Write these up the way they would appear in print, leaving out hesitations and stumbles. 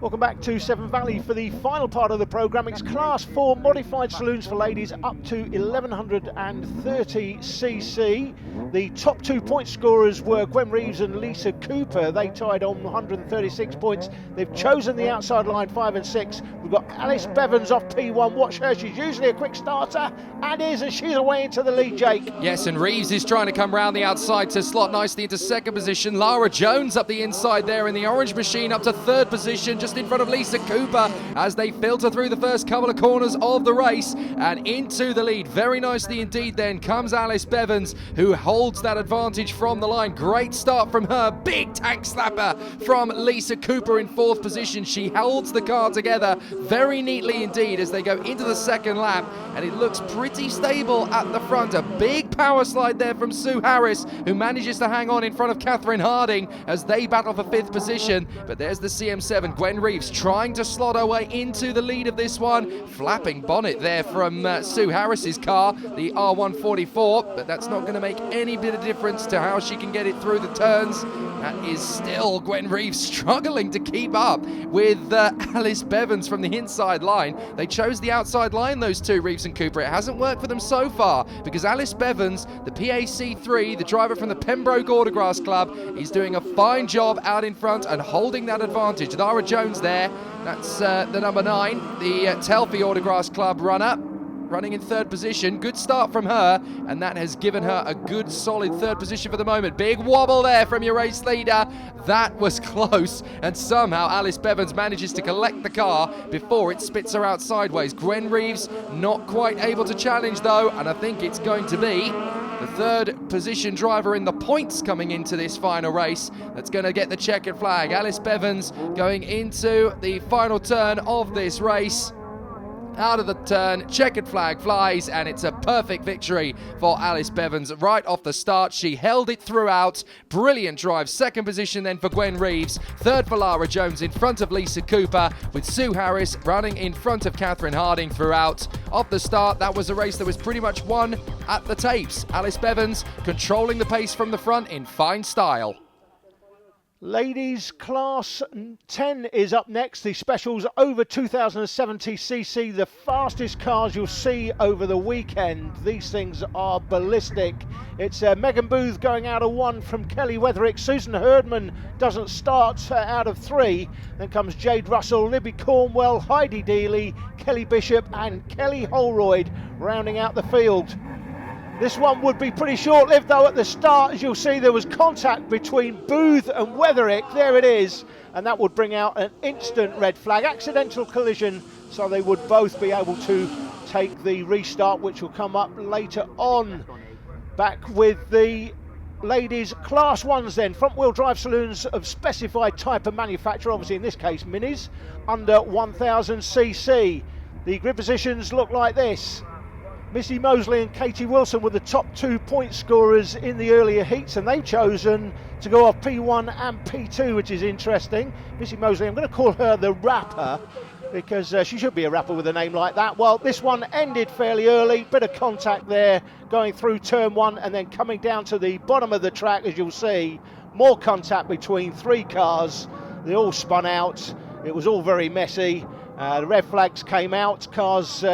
Welcome back to Severn Valley for the final part of the programme. It's Class 4 modified saloons for ladies up to 1130cc. The top 2 point scorers were Gwen Reeves and Lisa Cooper. They tied on 136 points. They've chosen the outside line 5 and 6. We've got Alice Bevans off P1. Watch her, she's usually a quick starter and she's away into the lead, Jake. Yes, and Reeves is trying to come round the outside to slot nicely into second position. Lara Jones up the inside there in the orange machine up to third position, just in front of Lisa Cooper as they filter through the first couple of corners of the race and into the lead. Very nicely indeed then comes Alice Bevans, who holds that advantage from the line. Great start from her. Big tank slapper from Lisa Cooper in fourth position. She holds the car together very neatly indeed as they go into the second lap, and it looks pretty stable at the front. A big power slide there from Sue Harris, who manages to hang on in front of Catherine Harding as they battle for fifth position. But there's the CM7, Gwen Reeves, trying to slot her way into the lead of this one. Flapping bonnet there from Sue Harris's car, the R144, but that's not going to make any bit of difference to how she can get it through the turns. That is still Gwen Reeves struggling to keep up with Alice Bevans from the inside line. They chose the outside line, those two, Reeves and Cooper. It hasn't worked for them so far because Alice Bevans, the PAC3, the driver from the Pembroke Autograss Club, is doing a fine job out in front and holding that advantage. Lara Jones there, that's the number 9, the Telfie Autograss Club runner, running in third position. Good start from her, and that has given her a good solid third position for the moment. Big wobble there from your race leader. That was close, and somehow Alice Bevans manages to collect the car before it spits her out sideways. Gwen Reeves not quite able to challenge though, and I think it's going to be the third position driver in the points coming into this final race that's going to get the checkered flag. Alice Bevans going into the final turn of this race. Out of the turn, checkered flag flies, and it's a perfect victory for Alice Bevans right off the start. She held it throughout. Brilliant drive. Second position then for Gwen Reeves. Third for Lara Jones in front of Lisa Cooper, with Sue Harris running in front of Catherine Harding throughout. Off the start, that was a race that was pretty much won at the tapes. Alice Bevans controlling the pace from the front in fine style. Ladies Class 10 is up next. The specials over 2070cc, the fastest cars you'll see over the weekend. These things are ballistic. It's Megan Booth going out of 1 from Kelly Wetherick. Susan Herdman doesn't start out of 3. Then comes Jade Russell, Libby Cornwell, Heidi Dealey, Kelly Bishop and Kelly Holroyd rounding out the field. This one would be pretty short-lived though at the start. As you'll see, there was contact between Booth and Wetherick. There it is. And that would bring out an instant red flag. Accidental collision, so they would both be able to take the restart, which will come up later on. Back with the ladies Class 1s then. Front-wheel drive saloons of specified type of manufacture, obviously in this case minis, under 1000cc. The grid positions look like this. Missy Mosley and Katie Wilson were the top 2 point scorers in the earlier heats, and they've chosen to go off P1 and P2, which is interesting. Missy Mosley, I'm going to call her the rapper because she should be a rapper with a name like that. Well, this one ended fairly early, bit of contact there going through turn 1 and then coming down to the bottom of the track. As you'll see, more contact between 3 cars. They all spun out. It was all very messy. The red flags came out. Cars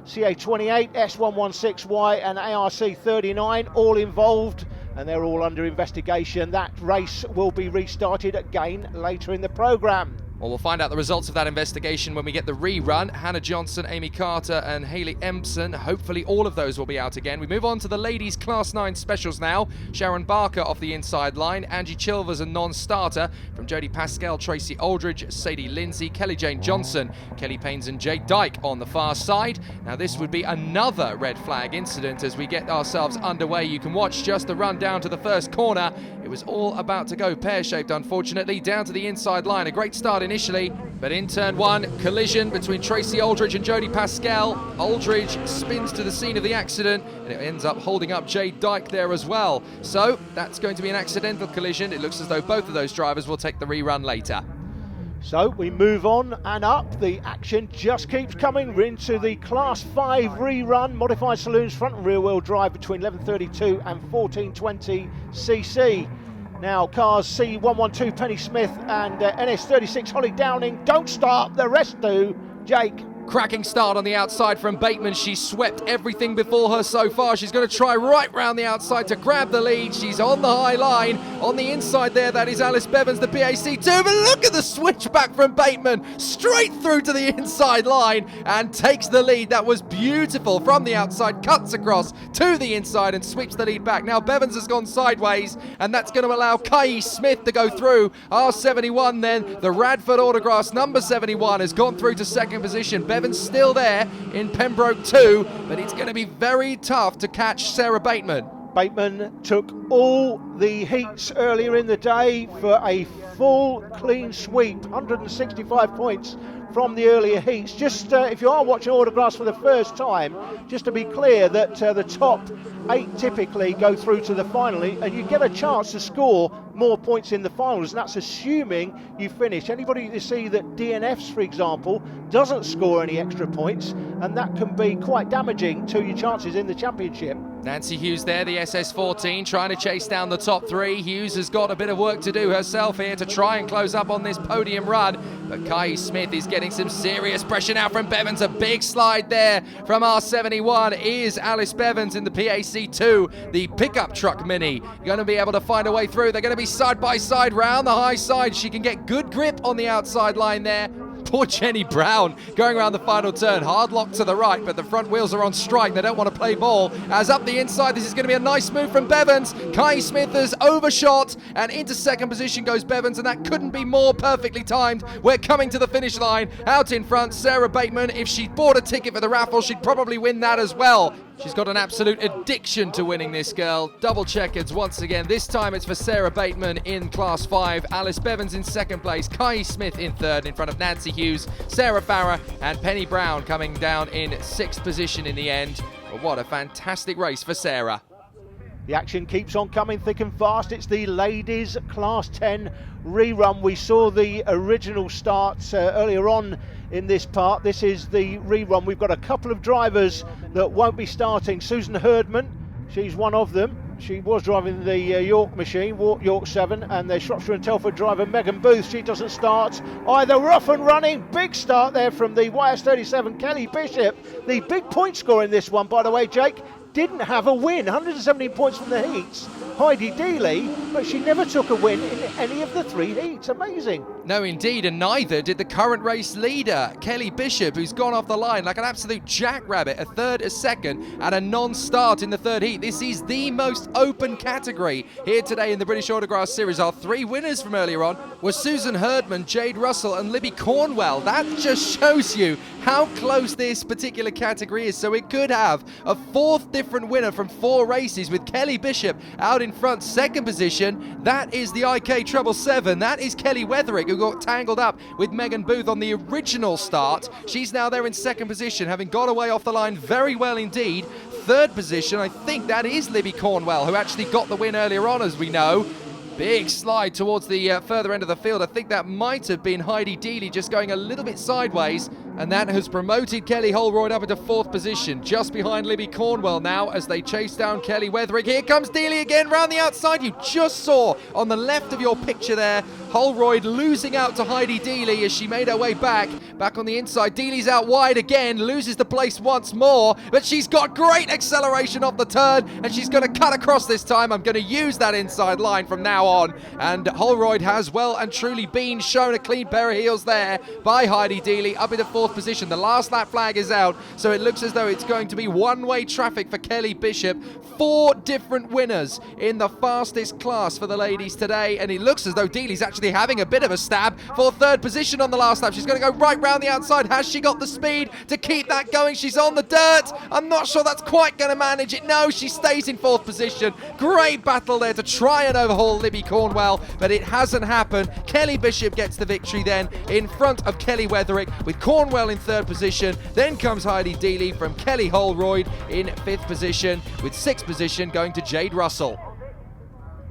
CA28, S116Y and ARC39 all involved, and they're all under investigation. That race will be restarted again later in the programme. Well, we'll find out the results of that investigation when we get the rerun. Hannah Johnson, Amy Carter and Hayley Empson. Hopefully all of those will be out again. We move on to the ladies Class 9 specials now. Sharon Barker off the inside line. Angie Chilvers a non-starter from Jodie Pascal, Tracy Aldridge, Sadie Lindsay, Kelly Jane Johnson, Kelly Paynes and Jade Dyke on the far side. Now this would be another red flag incident as we get ourselves underway. You can watch just the run down to the first corner. It was all about to go pear-shaped, unfortunately, down to the inside line. A great start initially, but in turn 1, collision between Tracy Aldridge and Jodie Pascal. Aldridge spins to the scene of the accident, and it ends up holding up Jade Dyke there as well. So that's going to be an accidental collision. It looks as though both of those drivers will take the rerun later. So we move on and up. The action just keeps coming. We're into the Class 5 rerun. Modified saloons front and rear wheel drive between 1132 and 1420cc. Now cars C112 Penny Smith and NS36 Holly Downing don't start, the rest do. Jake. Cracking start on the outside from Bateman. She's swept everything before her so far. She's going to try right round the outside to grab the lead. She's on the high line. On the inside there, that is Alice Bevans, the PAC2. But look at the switchback from Bateman. Straight through to the inside line and takes the lead. That was beautiful from the outside. Cuts across to the inside and sweeps the lead back. Now Bevans has gone sideways, and that's going to allow Kai Smith to go through. R71 then, the Radford Autograss number 71 has gone through to second position. Bevans still there in Pembroke 2, but it's going to be very tough to catch Sarah Bateman. Bateman took all the heats earlier in the day for a full clean sweep, 165 points from the earlier heats. Just if you are watching Autograss for the first time, just to be clear that the top 8 typically go through to the final, and you get a chance to score more points in the finals, and that's assuming you finish. Anybody you see that DNFs, for example, doesn't score any extra points, and that can be quite damaging to your chances in the championship. Nancy Hughes there, the SS14, trying to chase down the top 3. Hughes has got a bit of work to do herself here to try and close up on this podium run, but Kai Smith is getting some serious pressure now from Bevans. A big slide there from R71 is Alice Bevans in the PAC2, the pickup truck mini. Going to be able to find a way through. They're going to be side by side round the high side. She can get good grip on the outside line there. Poor Jenny Brown going around the final turn. Hard lock to the right, but the front wheels are on strike. They don't want to play ball. As up the inside, this is going to be a nice move from Bevans. Kai Smith has overshot, and into second position goes Bevans, and that couldn't be more perfectly timed. We're coming to the finish line. Out in front, Sarah Bateman. If she bought a ticket for the raffle, she'd probably win that as well. She's got an absolute addiction to winning, this girl. Double checkers once again. This time it's for Sarah Bateman in Class 5. Alice Bevans in second place. Kai Smith in third in front of Nancy Hughes, Sarah Farrer and Penny Brown coming down in 6th position in the end. But what a fantastic race for Sarah. The action keeps on coming thick and fast. It's the ladies Class 10 rerun. We saw the original start earlier on in this part. This is the rerun. We've got a couple of drivers that won't be starting. Susan Herdman, she's one of them. She was driving the York machine, York 7, and the Shropshire and Telford driver Megan Booth, she doesn't start either. We're off and running. Big start there from the YS37 Kelly Bishop. The big point score in this one, by the way, Jake, didn't have a win. 117 points from the heats. Heidi Dealey, but she never took a win in any of the 3 heats. Amazing. No, indeed, and neither did the current race leader, Kelly Bishop, who's gone off the line like an absolute jackrabbit, a third, a second, and a non-start in the 3rd heat. This is the most open category here today in the British Autograss Series. Our 3 winners from earlier on were Susan Herdman, Jade Russell, and Libby Cornwell. That just shows you how close this particular category is. So it could have a 4th different winner from 4 races, with Kelly Bishop out in front, second position. That is the IK Treble 7. That is Kelly Wetherick, who got tangled up with Megan Booth on the original start. She's now there in second position, having got away off the line very well indeed. Third position, I think that is Libby Cornwell, who actually got the win earlier on, as we know. Big slide towards the further end of the field. I think that might have been Heidi Dealey just going a little bit sideways, and that has promoted Kelly Holroyd up into 4th position, just behind Libby Cornwell now as they chase down Kelly Wetherick. Here comes Dealey again round the outside. You just saw on the left of your picture there, Holroyd losing out to Heidi Dealey as she made her way back on the inside. Dealey's out wide again, loses the place once more, but she's got great acceleration off the turn, and she's going to cut across this time. I'm going to use that inside line from now on, and Holroyd has well and truly been shown a clean pair of heels there by Heidi Dealey up into 4th position. The last lap flag is out, so it looks as though it's going to be one-way traffic for Kelly Bishop. 4 different winners in the fastest class for the ladies today, and it looks as though Dealey's actually having a bit of a stab for 3rd position on the last lap. She's going to go right round the outside. Has she got the speed to keep that going? She's on the dirt. I'm not sure that's quite going to manage it. No, she stays in 4th position. Great battle there to try and overhaul Libby Cornwell, but it hasn't happened. Kelly Bishop gets the victory then in front of Kelly Wetherick, with Cornwell in 3rd position. Then comes Heidi Dealey from Kelly Holroyd in 5th position, with 6th position going to Jade Russell.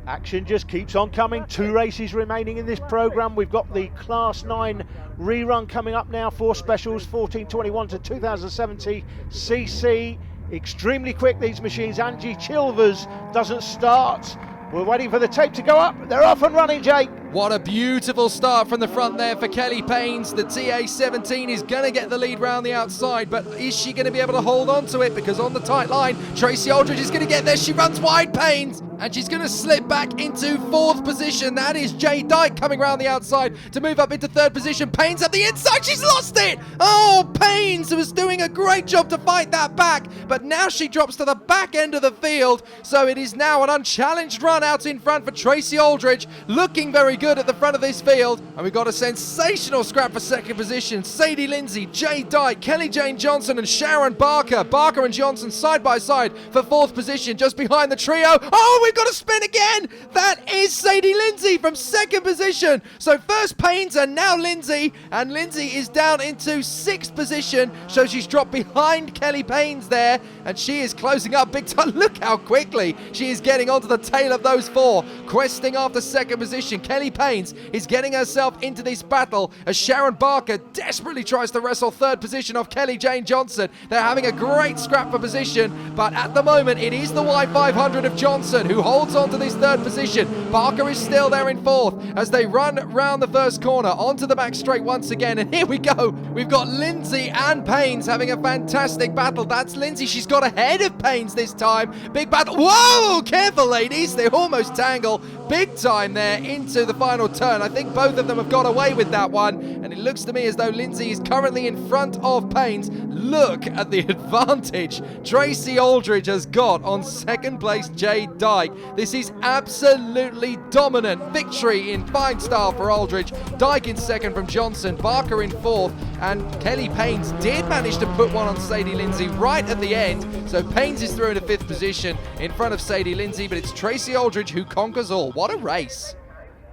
Action just keeps on coming. 2 races remaining in this programme. We've got the Class 9 rerun coming up now. 4 specials, 1421 to 2070 cc. Extremely quick, these machines. Angie Chilvers doesn't start. We're waiting for the tape to go up. They're off and running, Jake. What a beautiful start from the front there for Kelly Paynes. The TA17 is going to get the lead round the outside, but is she going to be able to hold on to it? Because on the tight line, Tracy Aldridge is going to get there. She runs wide, Paynes, and she's going to slip back into fourth position. That is Jay Dyke coming round the outside to move up into third position. Paynes at the inside. She's lost it. Oh, Paynes was doing a great job to fight that back, but now she drops to the back end of the field. So it is now an unchallenged run out in front for Tracy Aldridge, looking very good at the front of this field. And we've got a sensational scrap for second position. Sadie Lindsay, Jay Dyke, Kelly Jane Johnson and Sharon Barker. Barker and Johnson side by side for fourth position, just behind the trio. Oh, we've got a spin again. That is Sadie Lindsay from second position. So first Paynes and now Lindsay, and Lindsay is down into sixth position. So she's dropped behind Kelly Paynes there, and she is closing up big time. Look how quickly she is getting onto the tail of those four, questing after second position. Kelly Paynes is getting herself into this battle as Sharon Barker desperately tries to wrestle third position off Kelly Jane Johnson. They're having a great scrap for position, but at the moment it is the Y500 of Johnson who holds on to this third position. Barker is still there in fourth as they run round the first corner onto the back straight once again, and here we go. We've got Lindsay and Paynes having a fantastic battle. That's Lindsay. She's got ahead of Paynes this time. Big battle. Whoa! Careful, ladies. They almost tangle big time there into the final turn. I think both of them have got away with that one, and it looks to me as though Lindsay is currently in front of Paynes. Look at the advantage Tracy Aldridge has got on second place Jay Dyke. This is absolutely dominant victory in fine style for Aldridge. Dyke in second from Johnson, Barker in fourth, and Kelly Paynes did manage to put one on Sadie Lindsay right at the end. So Paynes is through into fifth position in front of Sadie Lindsay, but it's Tracy Aldridge who conquers all. What a race.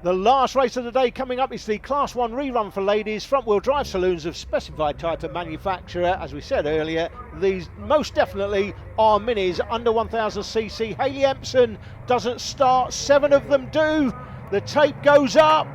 The last race of the day coming up is the Class 1 rerun for ladies. Front-wheel drive saloons of specified type and manufacturer. As we said earlier, these most definitely are minis under 1000cc. Hayley Empson doesn't start. 7 of them do. The tape goes up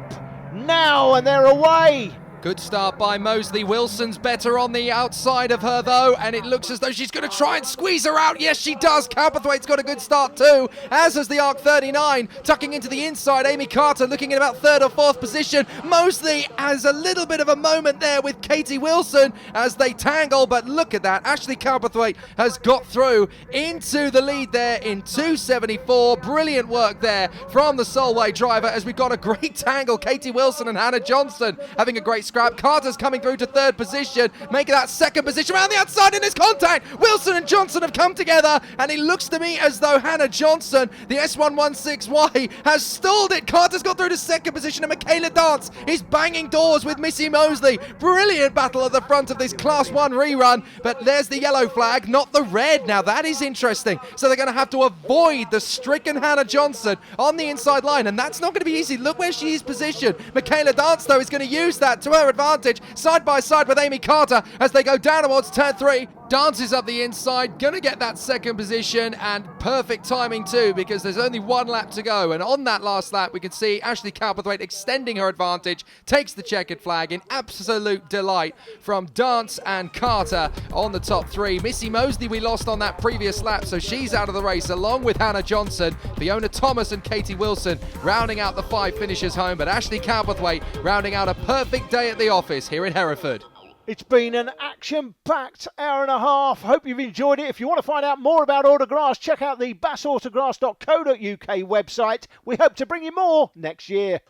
now and they're away. Good start by Mosley. Wilson's better on the outside of her though, and it looks as though she's going to try and squeeze her out. Yes, she does. Cowperthwaite's got a good start too, as has the Arc 39. Tucking into the inside, Amy Carter looking at about third or fourth position. Mosley has a little bit of a moment there with Katie Wilson as they tangle, but look at that. Ashley Cowperthwaite has got through into the lead there in 2:74. Brilliant work there from the Solway driver as we've got a great tangle. Katie Wilson and Hannah Johnson having a great scrap. Carter's coming through to third position, making that second position around the outside in this contact. Wilson and Johnson have come together, and it looks to me as though Hannah Johnson, the S116Y, has stalled it. Carter's got through to second position, and Michaela Dance is banging doors with Missy Mosley. Brilliant battle at the front of this Class 1 rerun, but there's the yellow flag, not the red. Now that is interesting. So they're going to have to avoid the stricken Hannah Johnson on the inside line, and that's not going to be easy. Look where she is positioned. Michaela Dance, though, is going to use that to her advantage, side by side with Amy Carter as they go down towards turn 3. Dances up the inside, gonna get that second position, and perfect timing too, because there's only one lap to go, and on that last lap we can see Ashley Cowperthwaite extending her advantage, takes the checkered flag in absolute delight from Dance and Carter on the top 3. Missy Mosley we lost on that previous lap, so she's out of the race along with Hannah Johnson. Fiona Thomas and Katie Wilson rounding out the 5 finishers home, but Ashley Cowperthwaite rounding out a perfect day at the office here in Hereford. It's been an action-packed hour and a half. Hope you've enjoyed it. If you want to find out more about Autograss, check out the bassautograss.co.uk website. We hope to bring you more next year.